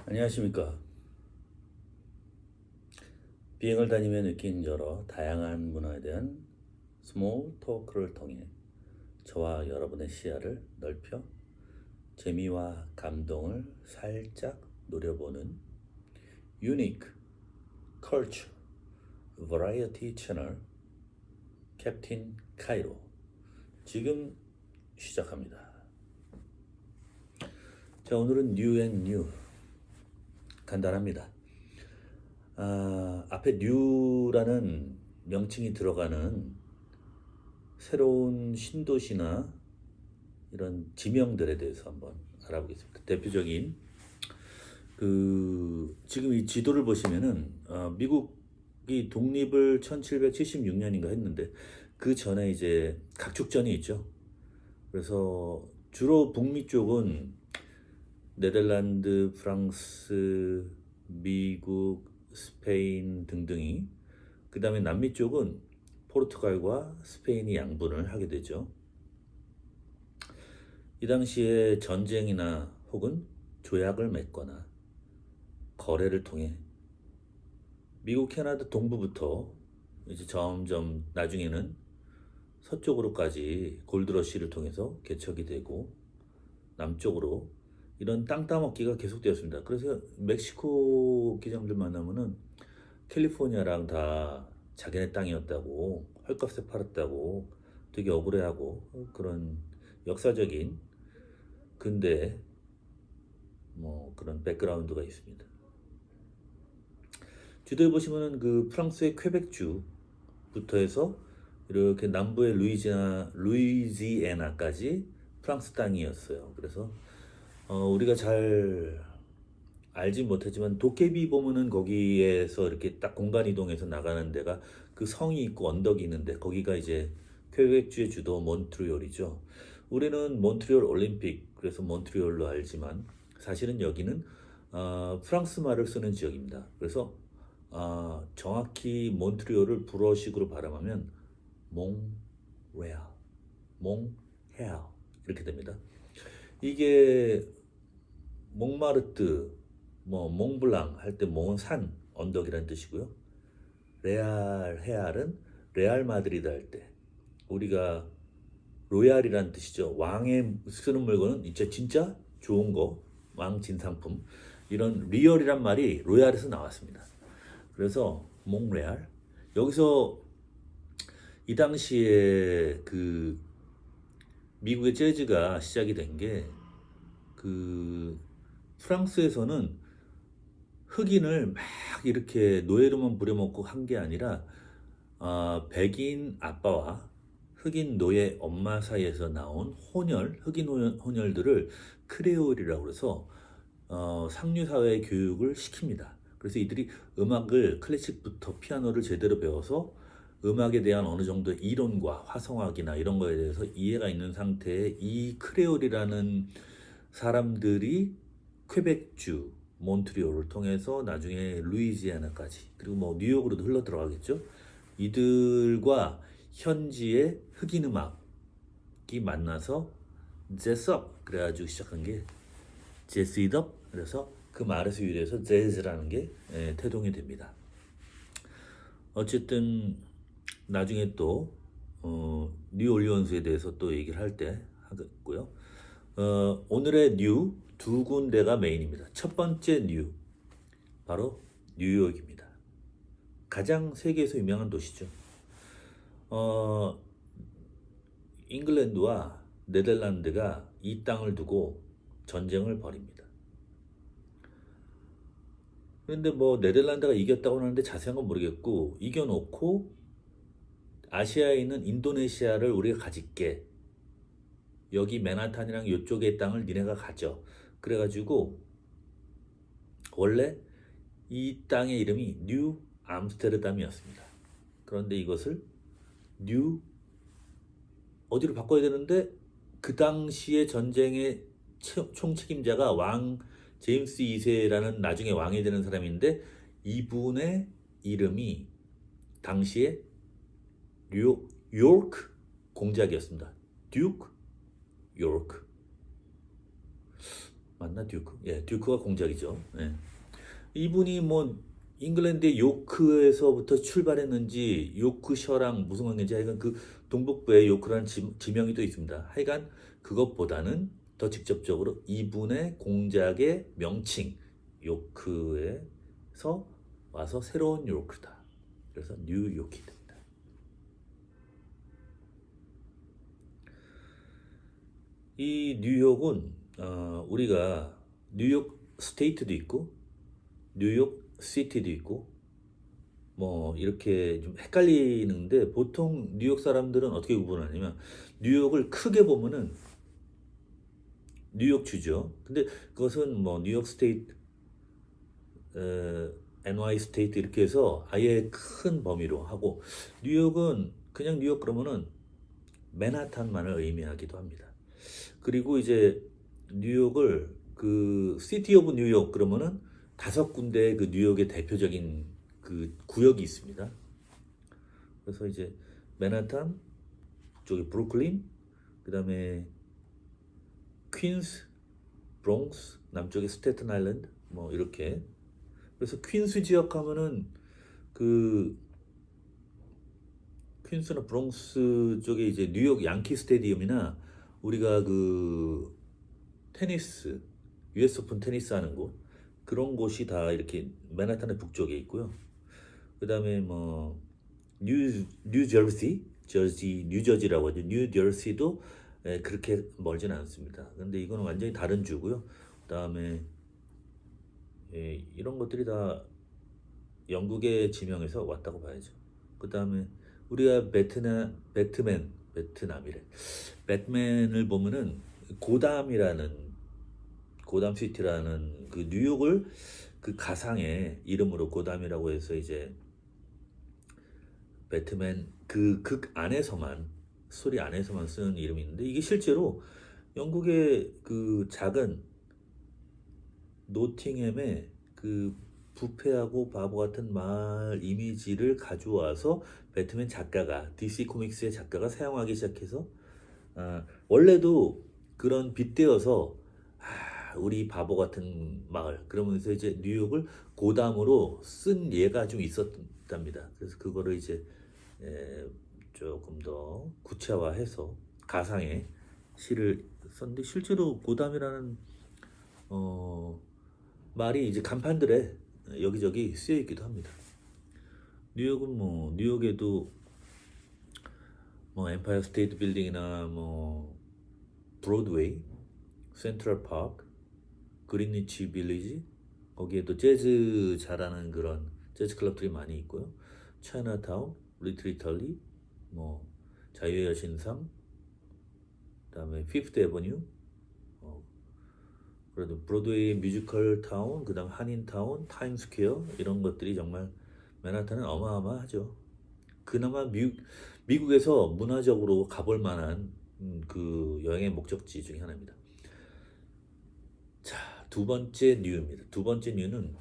안녕하십니까. 비행을 다니며 느낀 여러 다양한 문화에 대한 스몰 토크를 통해 저와 여러분의 시야를 넓혀 재미와 감동을 살짝 노려보는 유니크 컬처 버라이어티 채널 캡틴 카이로 지금 시작합니다. 자, 오늘은 뉴 간단합니다. 앞에 뉴라는 명칭이 들어가는 새로운 신도시나 이런 지명들에 대해서 한번 알아보겠습니다. 대표적인 지금 이 지도를 보시면은 미국이 독립을 1776년인가 했는데 그 전에 이제 각축전이 있죠. 그래서 주로 북미 쪽은 네덜란드, 프랑스, 미국, 스페인 등등이, 그 다음에 남미 쪽은 포르투갈과 스페인이 양분을 하게 되죠. 이 당시에 전쟁이나 혹은 조약을 맺거나 거래를 통해 미국, 캐나다 동부부터 이제 점점 나중에는 서쪽으로까지 골드러시를 통해서 개척이 되고 남쪽으로 이런 땅 따먹기가 계속되었습니다. 그래서 멕시코 기장들 만나면은 캘리포니아랑 다 자기네 땅이었다고 헐값에 팔았다고 되게 억울해하고 그런 역사적인 근대 뭐 그런 백그라운드가 있습니다. 지도에 보시면은 그 프랑스의 퀘벡주부터 해서 이렇게 남부의 루이지애나까지 프랑스 땅이었어요. 그래서 우리가 잘 알지 못하지만 도깨비 보면은 거기에서 이렇게 딱 공간 이동해서 나가는 데가 그 성이 있고 언덕이 있는데 거기가 이제 퀘벡주의 주도 몬트리올이죠. 우리는 몬트리올 올림픽 그래서 몬트리올로 알지만 사실은 여기는 프랑스 말을 쓰는 지역입니다. 그래서 정확히 몬트리올을 불어식으로 발음하면 몽레알, 몽헤알 이렇게 됩니다. 이게 몽마르트, 뭐 몽블랑 할 때 몽은 산, 언덕이라는 뜻이고요. 레알 헤알은 레알 마드리드 할 때 우리가 로얄이라는 뜻이죠. 왕의 쓰는 물건은 진짜 좋은 거, 왕 진상품 이런 리얼이란 말이 로얄에서 나왔습니다. 그래서 몽레알 여기서 이 당시에 그 미국의 재즈가 시작이 된 게 그 프랑스에서는 흑인을 막 이렇게 노예로만 부려먹고 한 게 아니라 백인 아빠와 흑인 노예 엄마 사이에서 나온 흑인 혼혈들을 크레올이라고 해서 상류 사회 교육을 시킵니다. 그래서 이들이 음악을 클래식부터 피아노를 제대로 배워서 음악에 대한 어느 정도 이론과 화성학이나 이런 거에 대해서 이해가 있는 상태에 이 크레올이라는 사람들이 퀘벡주, 몬트리올을 통해서 나중에 루이지애나까지 그리고 뭐 뉴욕으로도 흘러 들어가겠죠. 이들과 현지의 흑인 음악이 만나서 제스업 그래가지고 시작한 게 제스이덥 그래서 그 말에서 유래해서 재즈라는 게 태동이 됩니다. 어쨌든 나중에 또 뉴올리언스에 대해서 또 얘기를 할 때 하겠고요. 오늘의 뉴 두 군데가 메인입니다. 첫 번째 뉴 바로 뉴욕입니다. 가장 세계에서 유명한 도시죠. 잉글랜드와 네덜란드가 이 땅을 두고 전쟁을 벌입니다. 그런데 뭐 네덜란드가 이겼다고 하는데 자세한 건 모르겠고 이겨놓고 아시아에 있는 인도네시아를 우리가 가질게. 여기 맨하탄이랑 이쪽의 땅을 니네가 가져. 그래가지고 원래 이 땅의 이름이 뉴 암스테르담이었습니다. 그런데 이것을 뉴 어디로 바꿔야 되는데 그 당시의 전쟁의 총책임자가 왕 제임스 2세라는 나중에 왕이 되는 사람인데 이분의 이름이 당시에 요크 공작이었습니다. 듀크 요크. 맞나 듀크? 예, 듀크가 공작이죠. 예. 이분이 뭐 잉글랜드의 요크에서부터 출발했는지 요크셔랑 무슨 관계인지 하여간 그 동북부에 요크라는 지명이 또 있습니다. 하여간 그것보다는 더 직접적으로 이분의 공작의 명칭 요크에서 와서 새로운 요크다. 그래서 뉴요키 됩니다. 이 뉴욕은 우리가 뉴욕 스테이트도 있고 뉴욕 시티도 있고 뭐 이렇게 좀 헷갈리는데 보통 뉴욕 사람들은 어떻게 구분하냐면 뉴욕을 크게 보면은 뉴욕 주죠. 근데 그것은 뭐 뉴욕 스테이트, NY 스테이트 이렇게 해서 아예 큰 범위로 하고 뉴욕은 그냥 뉴욕 그러면은 맨하탄만을 의미하기도 합니다. 그리고 이제 뉴욕을 그 시티 오브 뉴욕 그러면은 다섯 군데의 그 뉴욕의 대표적인 그 구역이 있습니다. 그래서 이제 맨하탄, 쪽에 브루클린, 그다음에 퀸스, 브롱스, 남쪽에 스태튼 아일랜드 뭐 이렇게. 그래서 퀸스 지역 하면은 그 퀸스나 브롱스 쪽에 이제 뉴욕 양키 스테디움이나 우리가 그 테니스, US 오픈 테니스 하는 곳 그런 곳이 다 이렇게 맨하탄의 북쪽에 있고요. 그다음에 뭐 뉴저지, 뉴저지라고 하죠. 뉴저지도 그렇게 멀진 않습니다. 근데 이거는 완전히 다른 주고요. 그다음에 이런 것들이 다 영국의 지명에서 왔다고 봐야죠. 그다음에 우리가 베트남이래. 배트맨을 보면은 고담이라는 고담 시티라는 그 뉴욕을 그 가상의 이름으로 고담이라고 해서 이제 배트맨 그 극 안에서만 스토리 안에서만 쓰는 이름이 있는데 이게 실제로 영국의 그 작은 노팅햄의 그 부패하고 바보 같은 마을 이미지를 가져와서 배트맨 작가가 DC 코믹스의 작가가 사용하기 시작해서 원래도 그런 빗대어서 우리 바보 같은 마을 그러면서 이제 뉴욕을 고담으로 쓴 예가 좀 있었답니다. 그래서 그거를 이제 조금 더 구체화해서 가상의 시를 썼는데 실제로 고담이라는 말이 이제 간판들에 여기저기 쓰여 있기도 합니다. 뉴욕은 뭐 뉴욕에도 뭐 엠파이어 스테이트 빌딩이나 뭐 브로드웨이, 센트럴 파크, 그린위치 빌리지 거기에도 재즈 잘하는 그런 재즈 클럽들이 많이 있고요. 차이나타운, 리틀 이탈리, 뭐 자유의 여신상, 그다음에 피프트 애버뉴, 그래도 브로드웨이 뮤지컬 타운, 그다음 한인 타운, 타임스퀘어 이런 것들이 정말 맨하탄은 어마어마하죠. 그나마 미국에서 문화적으로 가볼 만한 그 여행의 목적지 중에 하나입니다. 자, 두 번째 뉴입니다. 두 번째 뉴는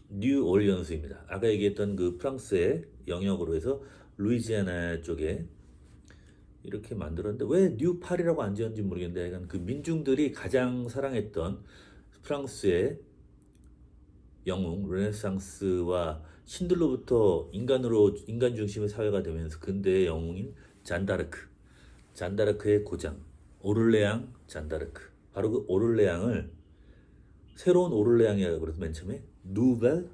뉴 올리언스입니다. 아까 얘기했던 그 프랑스의 영역으로 해서 루이지애나 쪽에 이렇게 만들었는데 왜 뉴 파리라고 안 지었는지 모르겠는데 약간 그 민중들이 가장 사랑했던 프랑스의 영웅 르네상스와 신들로부터 인간 중심의 사회가 되면서 근대의 영웅인 잔다르크의 고장 오를레앙 잔다르크 바로 그 오를레앙을 새로운 오를레앙이라고 그래서 맨 처음에 누벨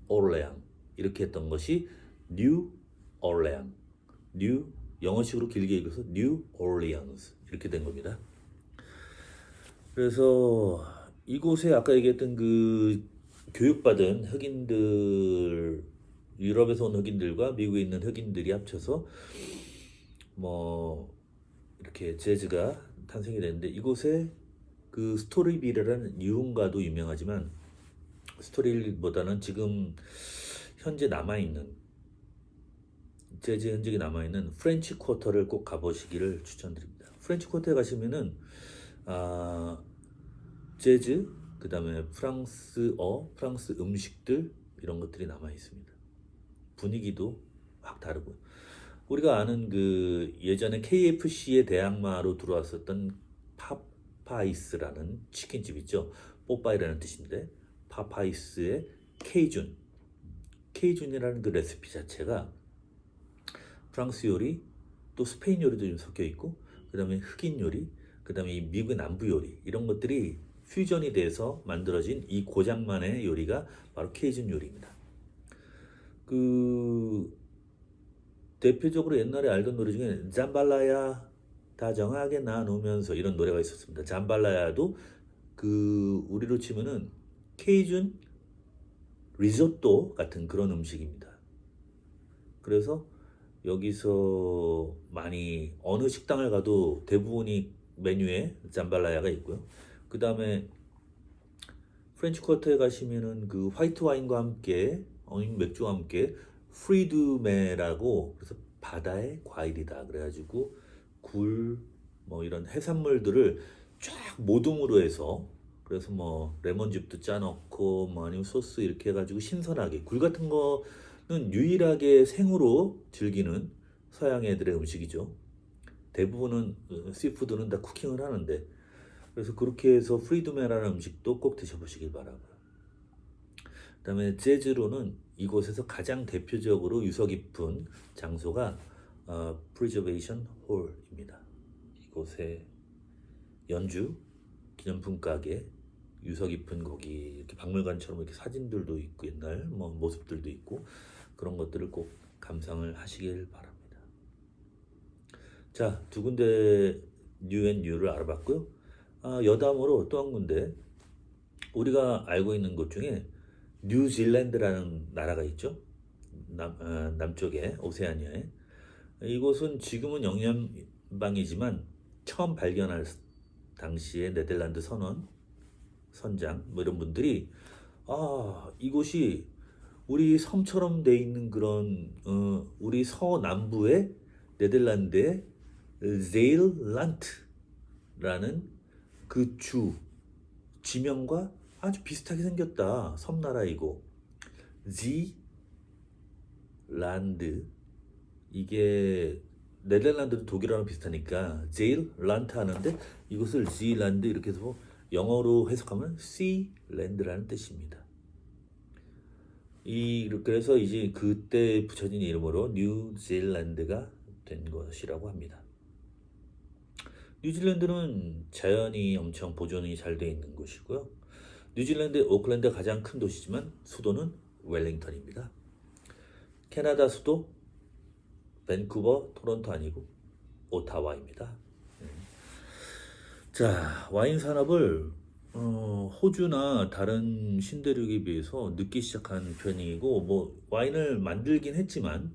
오를레앙 이렇게 했던 것이 뉴 오를레앙 뉴 영어식으로 길게 읽어서 뉴 올리언스 이렇게 된 겁니다. 그래서 이곳에 아까 얘기했던 그 교육받은 흑인들 유럽에서 온 흑인들과 미국에 있는 흑인들이 합쳐서 뭐 이렇게 재즈가 탄생이 됐는데 이곳에 그 스토리빌이라는 유흥가도 유명하지만 스토리빌보다는 지금 현재 남아있는 재즈 흔적이 남아있는 프렌치 쿼터를 꼭 가보시기를 추천드립니다. 프렌치 쿼터에 가시면은 재즈, 그 다음에 프랑스 음식들 이런 것들이 남아 있습니다. 분위기도 확 다르고 우리가 아는 그 예전에 KFC의 대항마로 들어왔었던 파파이스라는 치킨집 있죠. 뽀빠이라는 뜻인데 파파이스의 케이준이라는 그 레시피 자체가 프랑스 요리 또 스페인 요리도 좀 섞여 있고 그다음에 흑인 요리 그다음에 이 미국의 남부 요리 이런 것들이 퓨전이 돼서 만들어진 이 고장만의 요리가 바로 케이준 요리입니다. 그 대표적으로 옛날에 알던 노래 중에 잠발라야 다정하게 나누면서 이런 노래가 있었습니다. 잠발라야도 그 우리로 치면은 케이준 리조또 같은 그런 음식입니다. 그래서 여기서 많이 어느 식당을 가도 대부분이 메뉴에 잠발라야가 있고요. 그 다음에 프렌치 쿼터에 가시면은 그 화이트 와인과 함께 맥주와 함께 프리드메라고 그래서 바다의 과일이다 그래가지고 굴 뭐 이런 해산물들을 쫙 모둠으로 해서 그래서 뭐 레몬즙도 짜놓고 뭐 아니면 소스 이렇게 해가지고 신선하게 굴 같은 거는 유일하게 생으로 즐기는 서양 애들의 음식이죠. 대부분은 씨푸드는 다 쿠킹을 하는데 그래서 그렇게 해서 프리드메라는 음식도 꼭 드셔보시길 바라고요. 그다음에 재즈로는 이곳에서 가장 대표적으로 유서 깊은 장소가 Preservation Hall입니다. 이곳에 연주 기념품 가게 유서 깊은 거기 이렇게 박물관처럼 이렇게 사진들도 있고 옛날 뭐 모습들도 있고 그런 것들을 꼭 감상을 하시길 바랍니다. 자, 두 군데 뉴앤뉴를 알아봤고요. 여담으로 또 한 군데 우리가 알고 있는 곳 중에 뉴질랜드라는 나라가 있죠. 남쪽에 오세아니아에 이곳은 지금은 영연방이지만 처음 발견할 당시에 네덜란드 선장 뭐 이런 분들이 이곳이 우리 섬처럼 돼 있는 그런 우리 서남부의 네덜란드의 제일란트라는 그 지명과 아주 비슷하게 생겼다. 섬나라이고 지란드 이게 네덜란드도 독일어랑 비슷하니까 제일란트 하는데 이것을 지란드 이렇게 해서 영어로 해석하면 씨랜드라는 뜻입니다. 그래서 이제 그때 붙여진 이름으로 뉴질랜드가 된 것이라고 합니다. 뉴질랜드는 자연이 엄청 보존이 잘 되어 있는 곳이고요. 뉴질랜드 오클랜드가 가장 큰 도시지만 수도는 웰링턴입니다. 캐나다 수도 밴쿠버, 토론토 아니고 오타와입니다. 자, 와인 산업을 호주나 다른 신대륙에 비해서 늦게 시작한 편이고 뭐 와인을 만들긴 했지만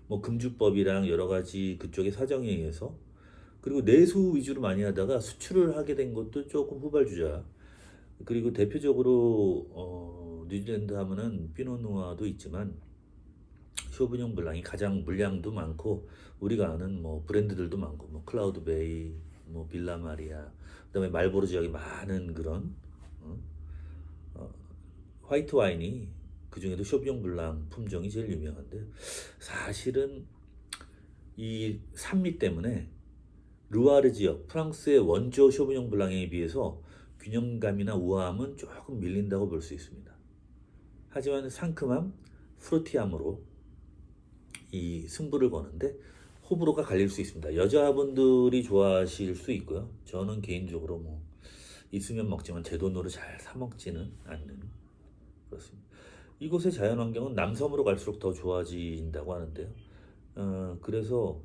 뭐 금주법이랑 여러 가지 그쪽의 사정에 의해서 그리고 내수 위주로 많이 하다가 수출을 하게 된 것도 조금 후발주자. 그리고 대표적으로 뉴질랜드 하면은 피노누아도 있지만 쇼비뇽 블랑이 가장 물량도 많고 우리가 아는 뭐 브랜드들도 많고 뭐 클라우드베이, 뭐 빌라 마리아, 그다음에 말보로 지역에 많은 그런 화이트 와인이 그 중에도 쇼비뇽 블랑 품종이 제일 유명한데 사실은 이 산미 때문에 루아르 지역 프랑스의 원조 쇼비뇽 블랑에 비해서 균형감이나 우아함은 조금 밀린다고 볼 수 있습니다. 하지만 상큼함, 프루티함으로 이 승부를 거는데 호불호가 갈릴 수 있습니다. 여자분들이 좋아하실 수 있고요. 저는 개인적으로 뭐 있으면 먹지만 제 돈으로 잘 사 먹지는 않는 그렇습니다. 이곳의 자연환경은 남섬으로 갈수록 더 좋아진다고 하는데요. 그래서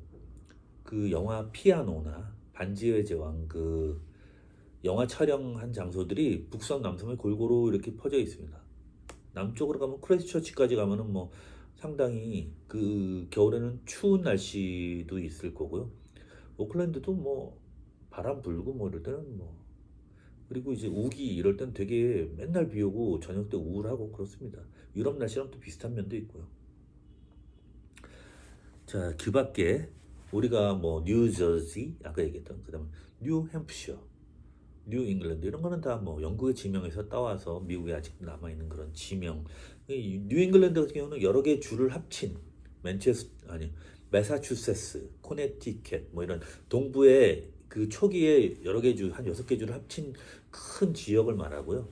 그 영화 피아노나 반지의 제왕 그 영화 촬영한 장소들이 북섬 남섬에 골고루 이렇게 퍼져 있습니다. 남쪽으로 가면 크라이스트처치까지 가면은 뭐 상당히 그 겨울에는 추운 날씨도 있을 거고요. 오클랜드도 뭐 바람 불고 뭐 이럴 때는 뭐 그리고 이제 우기 이럴 땐 되게 맨날 비 오고 저녁 때 우울하고 그렇습니다. 유럽 날씨랑 또 비슷한 면도 있고요. 자, 그 밖에 우리가 뭐 뉴저지 아까 얘기했던 그다음에 뉴햄프셔, 뉴잉글랜드 이런 거는 다 뭐 영국의 지명에서 따와서 미국에 아직 남아 있는 그런 지명. 이 뉴잉글랜드 같은 경우는 여러 개의 주를 합친 매사추세츠, 코네티켓 뭐 이런 동부의 그 초기에 여러 개 주, 한 6개 주를 합친 큰 지역을 말하고요.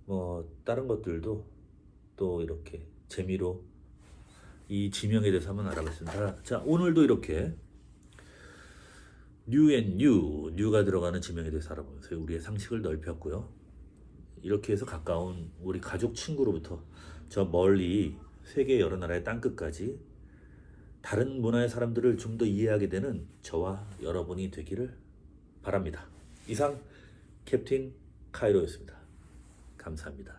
뭐 다른 것들도 또 이렇게 재미로 이 지명에 대해서 한번 알아봤습니다. 자, 오늘도 이렇게 new and new가 들어가는 지명에 대해서 알아보면서 우리의 상식을 넓혔고요. 이렇게 해서 가까운 우리 가족 친구로부터 저 멀리 세계 여러 나라의 땅끝까지 다른 문화의 사람들을 좀 더 이해하게 되는 저와 여러분이 되기를 바랍니다. 이상 캡틴 카이로였습니다. 감사합니다.